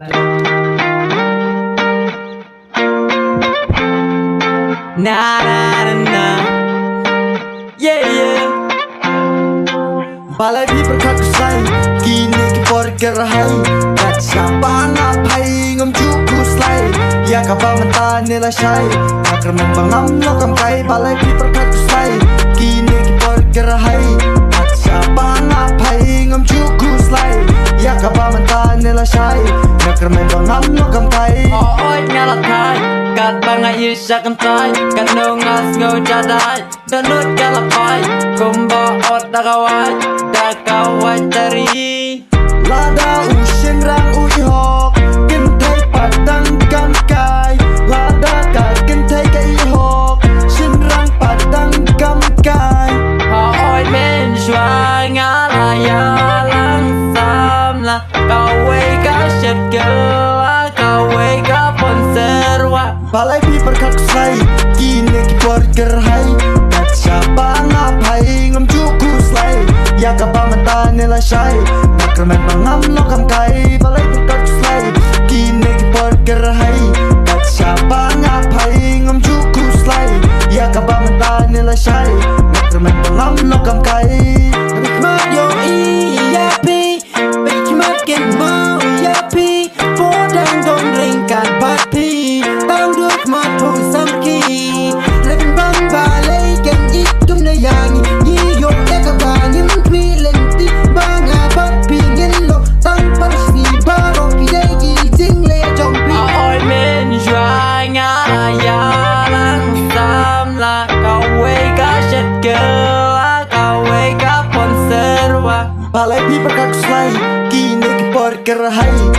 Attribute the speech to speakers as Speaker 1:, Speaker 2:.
Speaker 1: Na na na na, yeah yeah.
Speaker 2: Balai bi berkat-kusai, kini kipor kerahai. Kat siapa nak pai ngom cuku slai. Ya kapal mentah nila syai. Akar membangam lokam kai. Balai bi berkat-kusai, kini kipor kerahai. Kat siapa nak pai ngom cuku slai. Ya kapal mentah nila syai. Akar membangam lokam kai.
Speaker 1: Ôi nghe là thai, cắt bằng ai yêu sắc ăn tay, cắt nâu ngas ngâu cha đai, dan nút nghe là phai, kumba ot dah kawai cari.
Speaker 2: Lada usin rang ui hok, kim thay padang kan kai. Lada ka kim thay kai hok, sin rang padang kam kai.
Speaker 1: Ôi men xóa ngã là ya lang sam la, kawai ka shet gela, kawai ka ponserwa.
Speaker 2: Balai bi berkat-kusai, kini kipor kerahai. Kat siapa ngapai ngom cuku slai. Ya kapal mentah nila syai. Nakar membangam lokam kai. Balai berkat-kusai, kini kipor kerahai. Kat siapa ngapai ngom cuku slai. Ya kapal mentah nila syai. Nakar membangam lokam kai.
Speaker 1: Hikmat yo iya pi, hikmat ken mau iya pi, podang dong ringkat bati, tang duk mat pun samki, leken bang balai ken itum na yangi, ni yo eka bangin twi lenti, bang abat pingin lo, tang parsi baro pidegi jing le jong pi. Oi men jua ngala ya lang sam la, kawe ka shet gela, kawe ka ponserwa.
Speaker 2: Balai bi berkat-kusai, kini kipor kerahai.